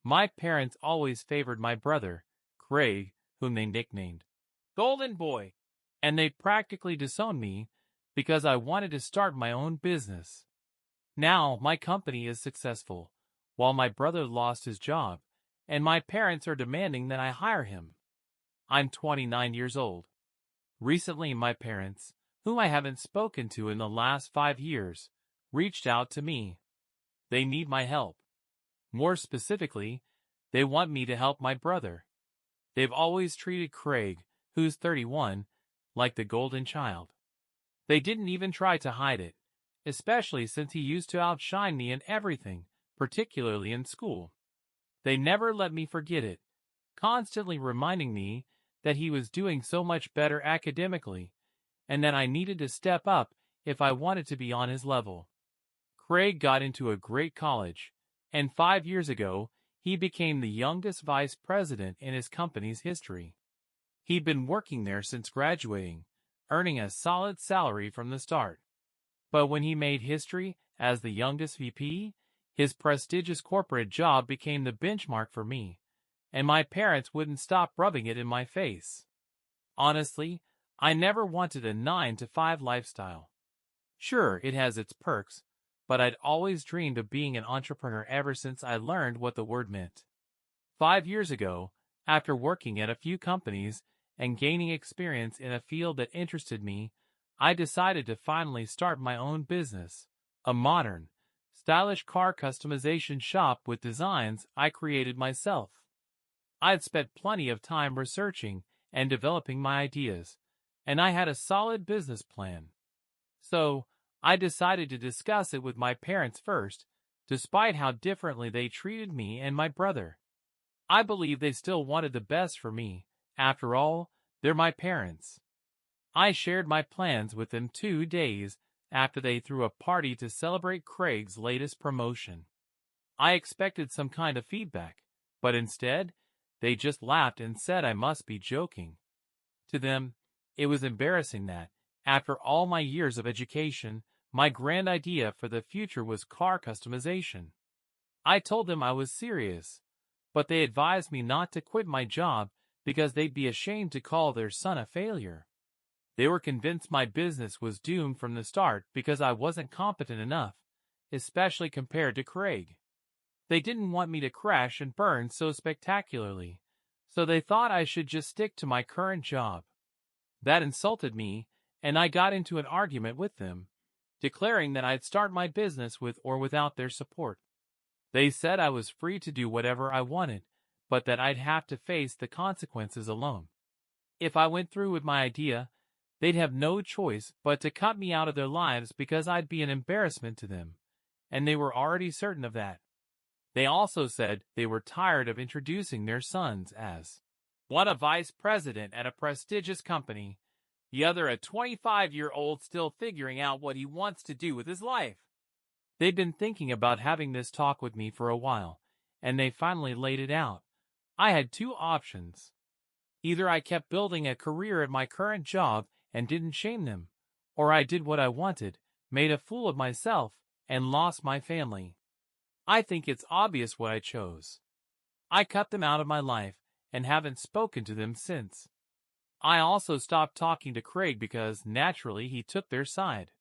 My parents always favored my brother, Craig, whom they nicknamed Golden Boy, and they practically disowned me because I wanted to start my own business. Now my company is successful, while my brother lost his job, and my parents are demanding that I hire him. I'm 29 years old. Recently, my parents, whom I haven't spoken to in the last 5 years, reached out to me. They need my help. More specifically, they want me to help my brother. They've always treated Craig, who's 31, like the golden child. They didn't even try to hide it, especially since he used to outshine me in everything, particularly in school. They never let me forget it, constantly reminding me that he was doing so much better academically, and that I needed to step up if I wanted to be on his level. Craig got into a great college, and 5 years ago, he became the youngest vice president in his company's history. He'd been working there since graduating, earning a solid salary from the start. But when he made history as the youngest VP, his prestigious corporate job became the benchmark for me, and my parents wouldn't stop rubbing it in my face. Honestly, I never wanted a 9-to-5 lifestyle. Sure, it has its perks, but I'd always dreamed of being an entrepreneur ever since I learned what the word meant. 5 years ago, after working at a few companies and gaining experience in a field that interested me, I decided to finally start my own business, a modern, stylish car customization shop with designs I created myself. I'd spent plenty of time researching and developing my ideas, and I had a solid business plan. So, I decided to discuss it with my parents first, despite how differently they treated me and my brother. I believe they still wanted the best for me. After all, they're my parents. I shared my plans with them 2 days after they threw a party to celebrate Craig's latest promotion. I expected some kind of feedback, but instead, they just laughed and said I must be joking. To them, it was embarrassing that, after all my years of education, my grand idea for the future was car customization. I told them I was serious, but they advised me not to quit my job because they'd be ashamed to call their son a failure. They were convinced my business was doomed from the start because I wasn't competent enough, especially compared to Craig. They didn't want me to crash and burn so spectacularly, so they thought I should just stick to my current job. That insulted me, and I got into an argument with them, declaring that I'd start my business with or without their support. They said I was free to do whatever I wanted, but that I'd have to face the consequences alone. If I went through with my idea, they'd have no choice but to cut me out of their lives because I'd be an embarrassment to them, and they were already certain of that. They also said they were tired of introducing their sons as one a vice president at a prestigious company, the other a 25-year-old still figuring out what he wants to do with his life. They'd been thinking about having this talk with me for a while, and they finally laid it out. I had 2 options. Either I kept building a career at my current job and didn't shame them, or I did what I wanted, made a fool of myself, and lost my family. I think it's obvious what I chose. I cut them out of my life and haven't spoken to them since. I also stopped talking to Craig because, naturally, he took their side.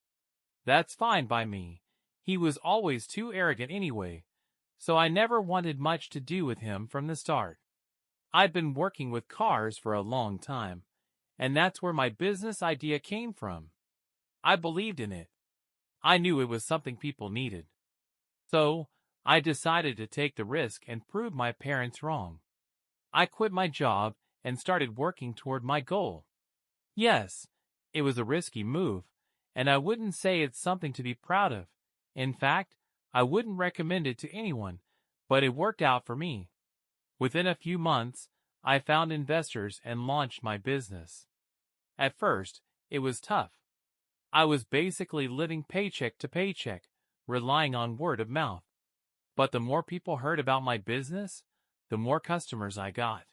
That's fine by me. He was always too arrogant anyway, so I never wanted much to do with him from the start. I'd been working with cars for a long time, and that's where my business idea came from. I believed in it. I knew it was something people needed. So, I decided to take the risk and prove my parents wrong. I quit my job and started working toward my goal. Yes, it was a risky move, and I wouldn't say it's something to be proud of. In fact, I wouldn't recommend it to anyone, but it worked out for me. Within a few months, I found investors and launched my business. At first, it was tough. I was basically living paycheck to paycheck, relying on word of mouth. But the more people heard about my business, the more customers I got.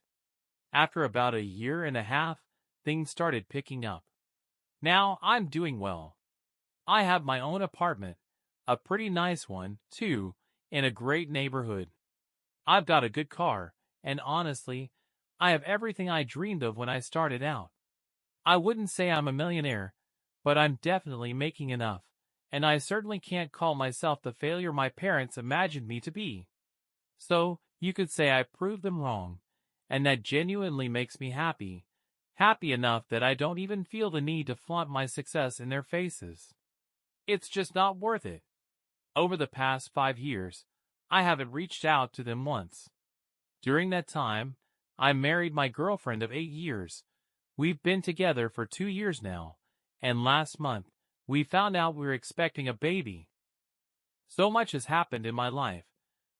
After about 1.5 years, things started picking up. Now I'm doing well. I have my own apartment, a pretty nice one, too, in a great neighborhood. I've got a good car, and honestly, I have everything I dreamed of when I started out. I wouldn't say I'm a millionaire, but I'm definitely making enough, and I certainly can't call myself the failure my parents imagined me to be. So, you could say I proved them wrong, and that genuinely makes me happy. Happy enough that I don't even feel the need to flaunt my success in their faces. It's just not worth it. Over the past 5 years, I haven't reached out to them once. During that time, I married my girlfriend of 8 years. We've been together for 2 years now, and last month, we found out we were expecting a baby. So much has happened in my life,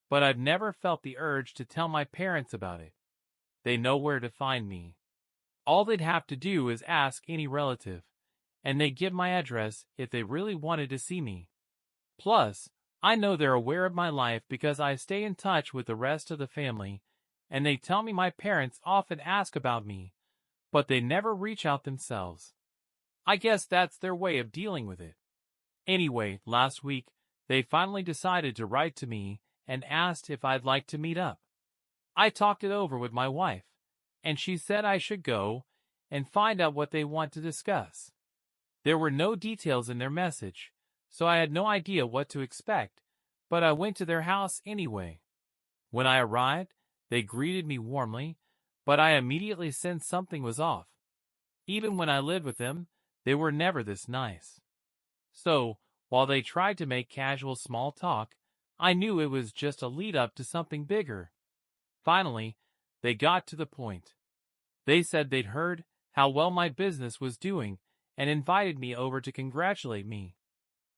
but I've never felt the urge to tell my parents about it. They know where to find me. All they'd have to do is ask any relative, and they'd give my address if they really wanted to see me. Plus, I know they're aware of my life because I stay in touch with the rest of the family, and they tell me my parents often ask about me, but they never reach out themselves. I guess that's their way of dealing with it. Anyway, last week, they finally decided to write to me and asked if I'd like to meet up. I talked it over with my wife, and she said I should go and find out what they want to discuss. There were no details in their message, so I had no idea what to expect, but I went to their house anyway. When I arrived, they greeted me warmly, but I immediately sensed something was off. Even when I lived with them, they were never this nice. So, while they tried to make casual small talk, I knew it was just a lead-up to something bigger. Finally, they got to the point. They said they'd heard how well my business was doing and invited me over to congratulate me.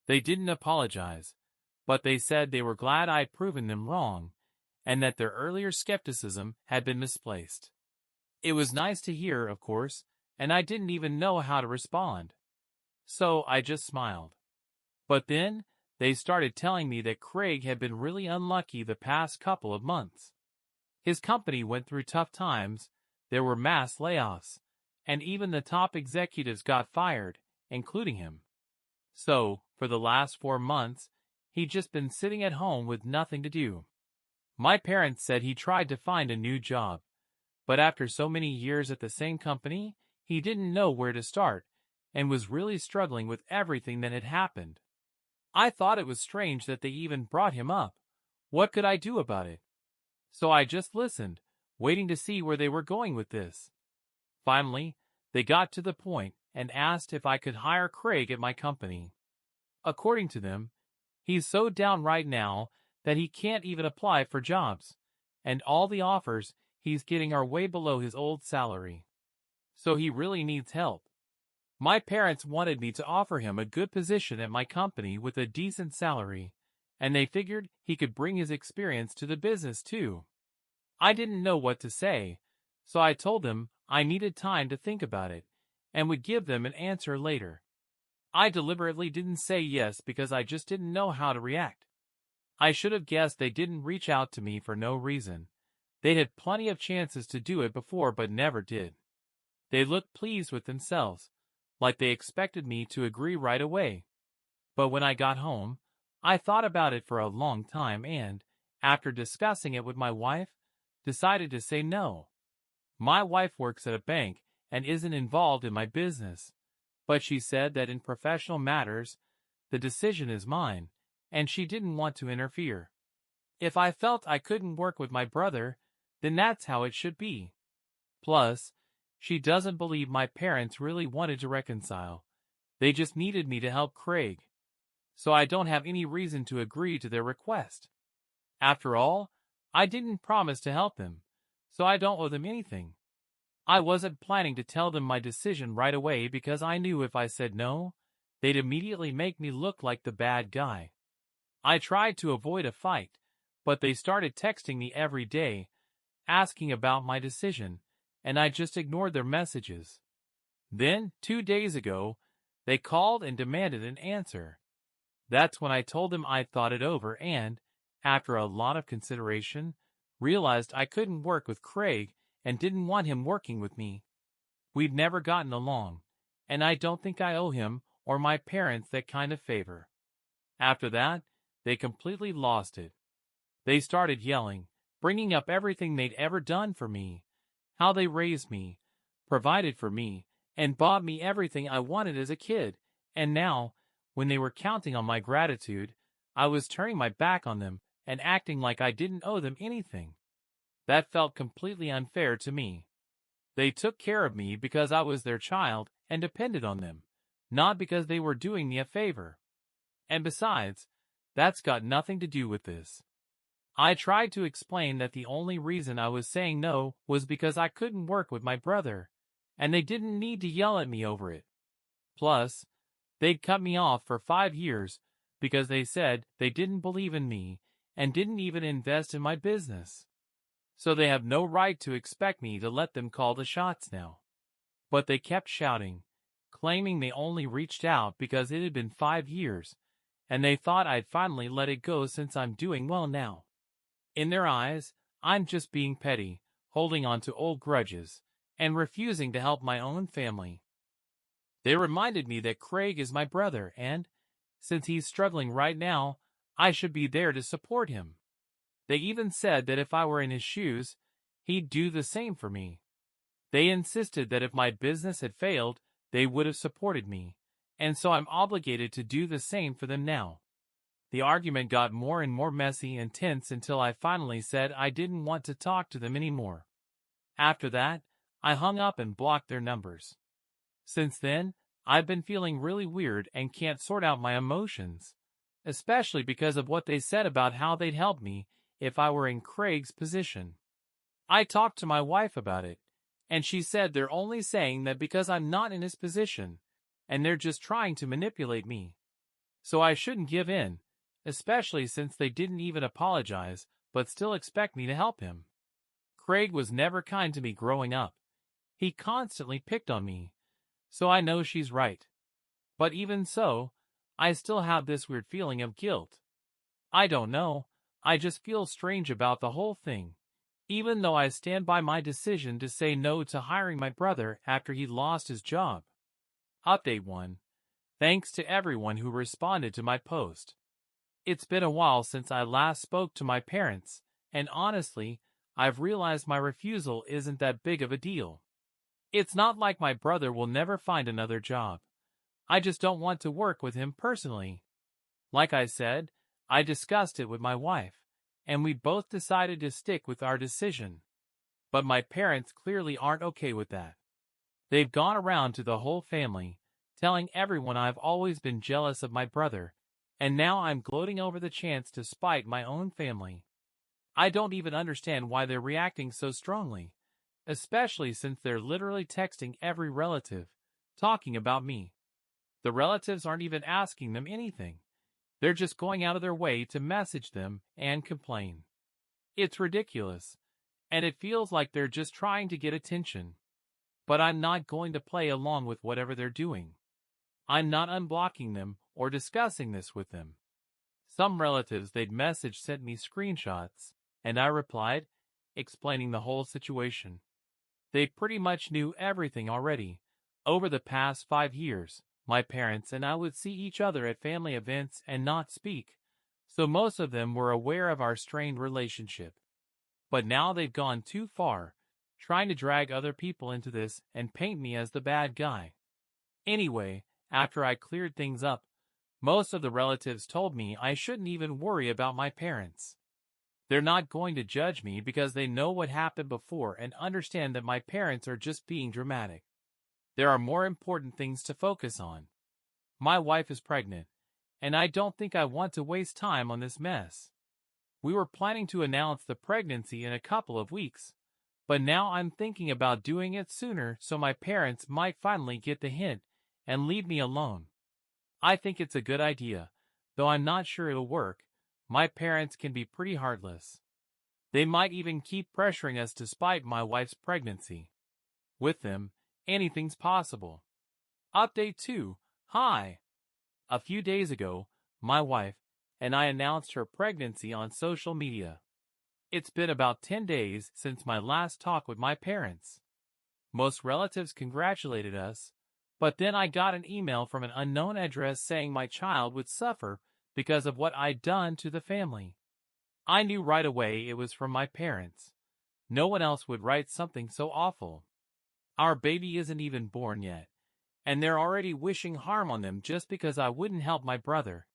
They didn't apologize, but they said they were glad I'd proven them wrong and that their earlier skepticism had been misplaced. It was nice to hear, of course, and I didn't even know how to respond. So I just smiled. But then, they started telling me that Craig had been really unlucky the past couple of months. His company went through tough times, there were mass layoffs, and even the top executives got fired, including him. So, for the last 4 months, he'd just been sitting at home with nothing to do. My parents said he tried to find a new job, but after so many years at the same company, he didn't know where to start and was really struggling with everything that had happened. I thought it was strange that they even brought him up. What could I do about it? So I just listened, waiting to see where they were going with this. Finally, they got to the point and asked if I could hire Craig at my company. According to them, he's so down right now that he can't even apply for jobs, and all the offers he's getting are way below his old salary. So he really needs help. My parents wanted me to offer him a good position at my company with a decent salary, and they figured he could bring his experience to the business too. I didn't know what to say, so I told them I needed time to think about it and would give them an answer later. I deliberately didn't say yes because I just didn't know how to react. I should have guessed they didn't reach out to me for no reason. They'd had plenty of chances to do it before but never did. They looked pleased with themselves, like they expected me to agree right away. But when I got home, I thought about it for a long time and, after discussing it with my wife, decided to say no. My wife works at a bank and isn't involved in my business, but she said that in professional matters, the decision is mine, and she didn't want to interfere. If I felt I couldn't work with my brother, then that's how it should be. Plus, she doesn't believe my parents really wanted to reconcile. They just needed me to help Craig. So I don't have any reason to agree to their request. After all, I didn't promise to help them, so I don't owe them anything. I wasn't planning to tell them my decision right away because I knew if I said no, they'd immediately make me look like the bad guy. I tried to avoid a fight, but they started texting me every day, asking about my decision, and I just ignored their messages. Then, 2 days ago, they called and demanded an answer. That's when I told them I'd thought it over and, after a lot of consideration, realized I couldn't work with Craig and didn't want him working with me. We'd never gotten along, and I don't think I owe him or my parents that kind of favor. After that, they completely lost it. They started yelling, bringing up everything they'd ever done for me, how they raised me, provided for me, and bought me everything I wanted as a kid. And now, when they were counting on my gratitude, I was turning my back on them and acting like I didn't owe them anything. That felt completely unfair to me. They took care of me because I was their child and depended on them, not because they were doing me a favor. And besides, that's got nothing to do with this. I tried to explain that the only reason I was saying no was because I couldn't work with my brother, and they didn't need to yell at me over it. Plus, they'd cut me off for 5 years because they said they didn't believe in me and didn't even invest in my business. So they have no right to expect me to let them call the shots now. But they kept shouting, claiming they only reached out because it had been 5 years, and they thought I'd finally let it go since I'm doing well now. In their eyes, I'm just being petty, holding on to old grudges, and refusing to help my own family. They reminded me that Craig is my brother and, since he's struggling right now, I should be there to support him. They even said that if I were in his shoes, he'd do the same for me. They insisted that if my business had failed, they would have supported me, and so I'm obligated to do the same for them now. The argument got more and more messy and tense until I finally said I didn't want to talk to them anymore. After that, I hung up and blocked their numbers. Since then, I've been feeling really weird and can't sort out my emotions, especially because of what they said about how they'd help me if I were in Craig's position. I talked to my wife about it, and she said they're only saying that because I'm not in his position, and they're just trying to manipulate me. So I shouldn't give in, especially since they didn't even apologize but still expect me to help him. Craig was never kind to me growing up. He constantly picked on me, so I know she's right. But even so, I still have this weird feeling of guilt. I don't know, I just feel strange about the whole thing, even though I stand by my decision to say no to hiring my brother after he lost his job. Update 1. Thanks to everyone who responded to my post. It's been a while since I last spoke to my parents, and honestly, I've realized my refusal isn't that big of a deal. It's not like my brother will never find another job. I just don't want to work with him personally. Like I said, I discussed it with my wife, and we both decided to stick with our decision. But my parents clearly aren't okay with that. They've gone around to the whole family, telling everyone I've always been jealous of my brother, and now I'm gloating over the chance to spite my own family. I don't even understand why they're reacting so strongly, especially since they're literally texting every relative, talking about me. The relatives aren't even asking them anything. They're just going out of their way to message them and complain. It's ridiculous, and it feels like they're just trying to get attention. But I'm not going to play along with whatever they're doing. I'm not unblocking them or discussing this with them. Some relatives they'd messaged sent me screenshots, and I replied, explaining the whole situation. They pretty much knew everything already. Over the past 5 years, my parents and I would see each other at family events and not speak, so most of them were aware of our strained relationship. But now they've gone too far, trying to drag other people into this and paint me as the bad guy. Anyway, after I cleared things up, most of the relatives told me I shouldn't even worry about my parents. They're not going to judge me because they know what happened before and understand that my parents are just being dramatic. There are more important things to focus on. My wife is pregnant, and I don't think I want to waste time on this mess. We were planning to announce the pregnancy in a couple of weeks, but now I'm thinking about doing it sooner so my parents might finally get the hint and leave me alone. I think it's a good idea, though I'm not sure it'll work. My parents can be pretty heartless. They might even keep pressuring us to spite my wife's pregnancy. With them, anything's possible. Update 2. Hi! A few days ago, my wife and I announced her pregnancy on social media. It's been about 10 days since my last talk with my parents. Most relatives congratulated us, but then I got an email from an unknown address saying my child would suffer because of what I'd done to the family. I knew right away it was from my parents. No one else would write something so awful. Our baby isn't even born yet, and they're already wishing harm on them just because I wouldn't help my brother.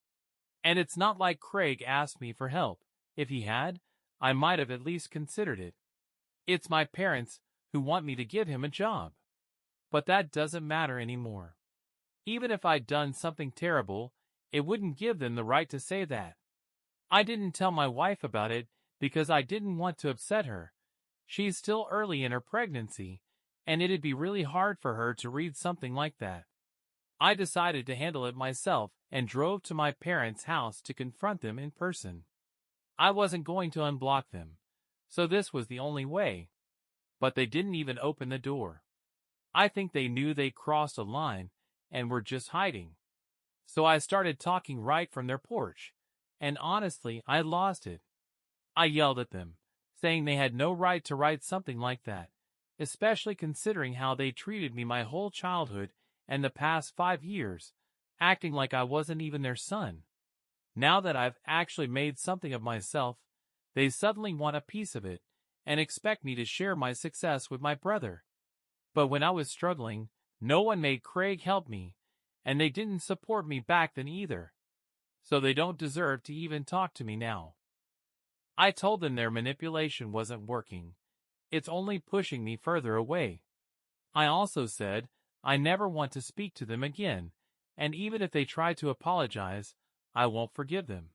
And it's not like Craig asked me for help. If he had, I might have at least considered it. It's my parents who want me to give him a job. But that doesn't matter anymore. Even if I'd done something terrible, it wouldn't give them the right to say that. I didn't tell my wife about it because I didn't want to upset her. She's still early in her pregnancy, and it'd be really hard for her to read something like that. I decided to handle it myself and drove to my parents' house to confront them in person. I wasn't going to unblock them, so this was the only way. But they didn't even open the door. I think they knew they crossed a line and were just hiding. So I started talking right from their porch, and honestly, I lost it. I yelled at them, saying they had no right to write something like that, especially considering how they treated me my whole childhood and the past 5 years, acting like I wasn't even their son. Now that I've actually made something of myself, they suddenly want a piece of it and expect me to share my success with my brother. But when I was struggling, no one made Craig help me, and they didn't support me back then either. So they don't deserve to even talk to me now. I told them their manipulation wasn't working. It's only pushing me further away. I also said I never want to speak to them again, and even if they try to apologize, I won't forgive them.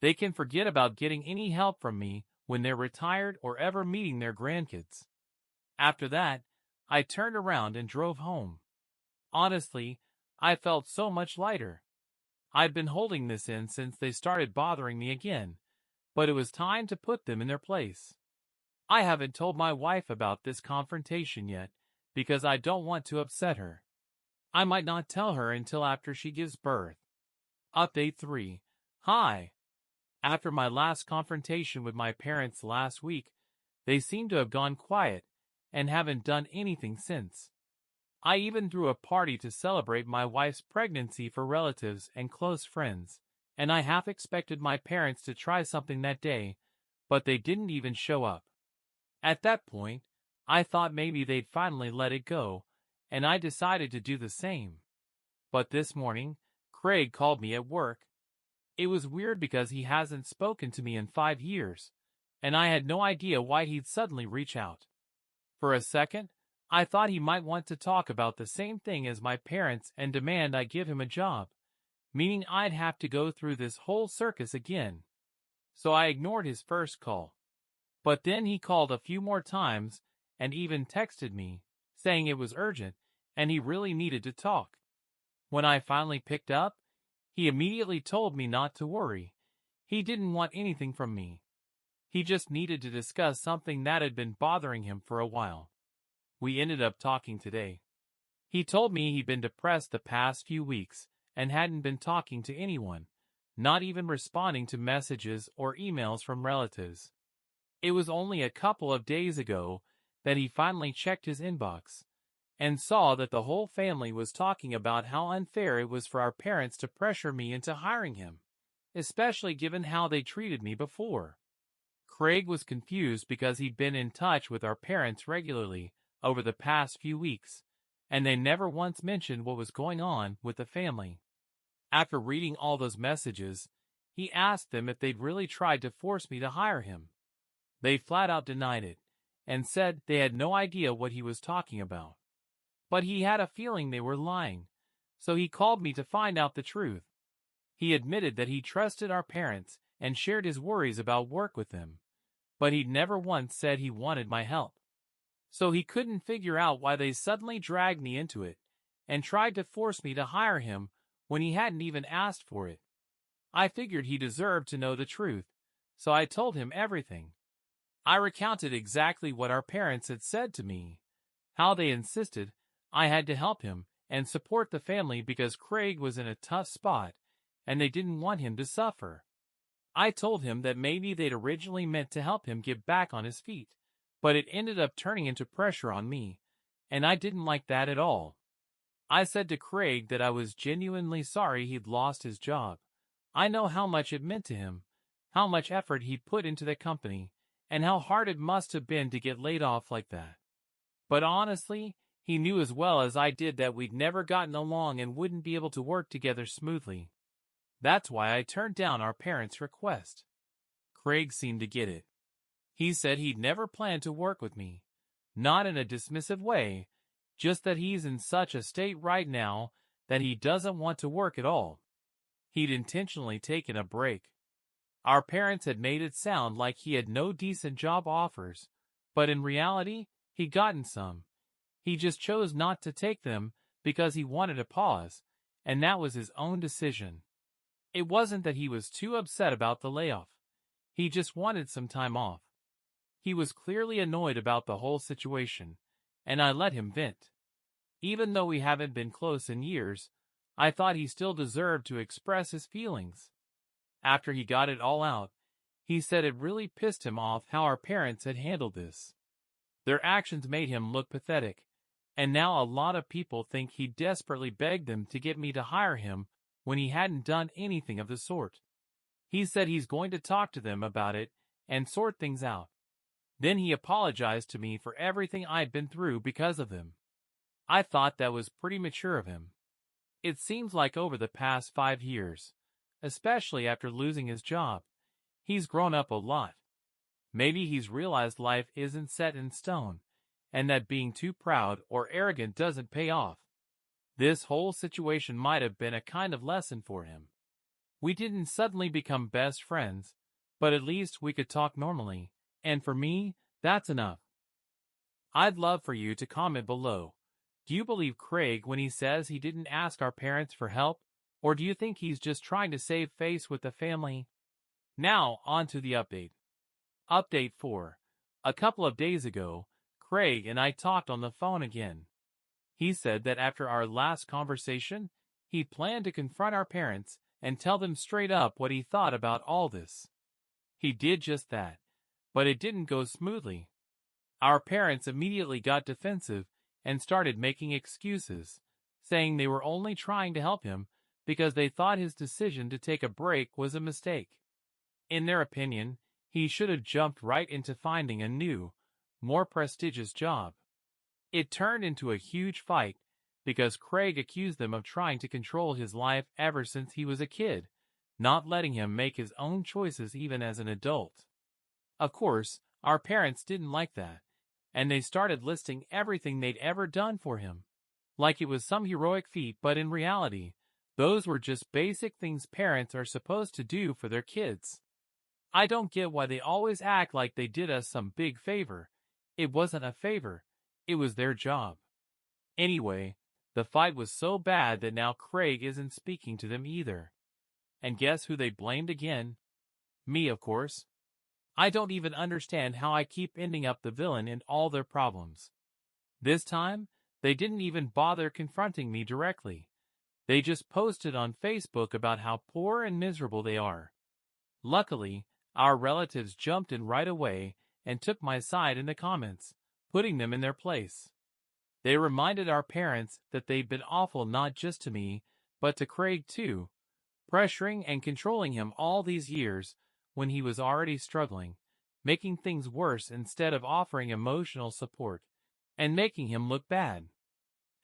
They can forget about getting any help from me when they're retired or ever meeting their grandkids. After that, I turned around and drove home. Honestly, I felt so much lighter. I'd been holding this in since they started bothering me again, but it was time to put them in their place. I haven't told my wife about this confrontation yet because I don't want to upset her. I might not tell her until after she gives birth. Update 3. Hi. After my last confrontation with my parents last week, they seem to have gone quiet and haven't done anything since. I even threw a party to celebrate my wife's pregnancy for relatives and close friends, and I half expected my parents to try something that day, but they didn't even show up. At that point, I thought maybe they'd finally let it go, and I decided to do the same. But this morning, Craig called me at work. It was weird because he hasn't spoken to me in 5 years, and I had no idea why he'd suddenly reach out. For a second, I thought he might want to talk about the same thing as my parents and demand I give him a job, meaning I'd have to go through this whole circus again. So I ignored his first call. But then he called a few more times and even texted me, saying it was urgent and he really needed to talk. When I finally picked up, he immediately told me not to worry. He didn't want anything from me. He just needed to discuss something that had been bothering him for a while. We ended up talking today. He told me he'd been depressed the past few weeks and hadn't been talking to anyone, not even responding to messages or emails from relatives. It was only a couple of days ago that he finally checked his inbox and saw that the whole family was talking about how unfair it was for our parents to pressure me into hiring him, especially given how they treated me before. Craig was confused because he'd been in touch with our parents regularly over the past few weeks, and they never once mentioned what was going on with the family. After reading all those messages, he asked them if they'd really tried to force me to hire him. They flat out denied it, and said they had no idea what he was talking about. But he had a feeling they were lying, so he called me to find out the truth. He admitted that he trusted our parents and shared his worries about work with them, but he'd never once said he wanted my help. So he couldn't figure out why they suddenly dragged me into it and tried to force me to hire him when he hadn't even asked for it. I figured he deserved to know the truth, so I told him everything. I recounted exactly what our parents had said to me, how they insisted I had to help him and support the family because Craig was in a tough spot and they didn't want him to suffer. I told him that maybe they'd originally meant to help him get back on his feet, but it ended up turning into pressure on me, and I didn't like that at all. I said to Craig that I was genuinely sorry he'd lost his job. I know how much it meant to him, how much effort he put into the company, and how hard it must have been to get laid off like that. But honestly, he knew as well as I did that we'd never gotten along and wouldn't be able to work together smoothly. That's why I turned down our parents' request. Craig seemed to get it. He said he'd never planned to work with me. Not in a dismissive way, just that he's in such a state right now that he doesn't want to work at all. He'd intentionally taken a break. Our parents had made it sound like he had no decent job offers, but in reality, he'd gotten some. He just chose not to take them because he wanted a pause, and that was his own decision. It wasn't that he was too upset about the layoff. He just wanted some time off. He was clearly annoyed about the whole situation, and I let him vent. Even though we haven't been close in years, I thought he still deserved to express his feelings. After he got it all out, he said it really pissed him off how our parents had handled this. Their actions made him look pathetic, and now a lot of people think he desperately begged them to get me to hire him when he hadn't done anything of the sort. He said he's going to talk to them about it and sort things out. Then he apologized to me for everything I'd been through because of them. I thought that was pretty mature of him. It seems like over the past 5 years, especially after losing his job, he's grown up a lot. Maybe he's realized life isn't set in stone, and that being too proud or arrogant doesn't pay off. This whole situation might have been a kind of lesson for him. We didn't suddenly become best friends, but at least we could talk normally, and for me, that's enough. I'd love for you to comment below. Do you believe Craig when he says he didn't ask our parents for help, or do you think he's just trying to save face with the family? Now, on to the update. Update 4. A couple of days ago, Craig and I talked on the phone again. He said that after our last conversation, he planned to confront our parents and tell them straight up what he thought about all this. He did just that, but it didn't go smoothly. Our parents immediately got defensive and started making excuses, saying they were only trying to help him because they thought his decision to take a break was a mistake. In their opinion, he should have jumped right into finding a new, more prestigious job. It turned into a huge fight because Craig accused them of trying to control his life ever since he was a kid, not letting him make his own choices even as an adult. Of course, our parents didn't like that, and they started listing everything they'd ever done for him, like it was some heroic feat, but in reality, those were just basic things parents are supposed to do for their kids. I don't get why they always act like they did us some big favor. It wasn't a favor, it was their job. Anyway, the fight was so bad that now Craig isn't speaking to them either. And guess who they blamed again? Me, of course. I don't even understand how I keep ending up the villain in all their problems. This time, they didn't even bother confronting me directly. They just posted on Facebook about how poor and miserable they are. Luckily, our relatives jumped in right away and took my side in the comments, putting them in their place. They reminded our parents that they'd been awful not just to me, but to Craig too, pressuring and controlling him all these years when he was already struggling, making things worse instead of offering emotional support, and making him look bad.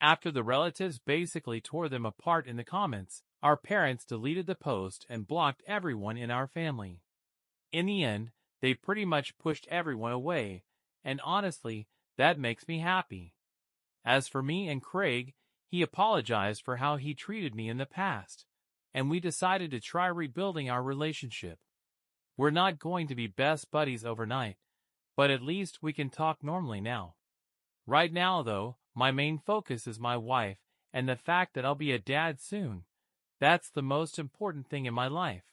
After the relatives basically tore them apart in the comments, our parents deleted the post and blocked everyone in our family. In the end, they pretty much pushed everyone away, and honestly, that makes me happy. As for me and Craig, he apologized for how he treated me in the past, and we decided to try rebuilding our relationship. We're not going to be best buddies overnight, but at least we can talk normally now. Right now, though, my main focus is my wife and the fact that I'll be a dad soon. That's the most important thing in my life.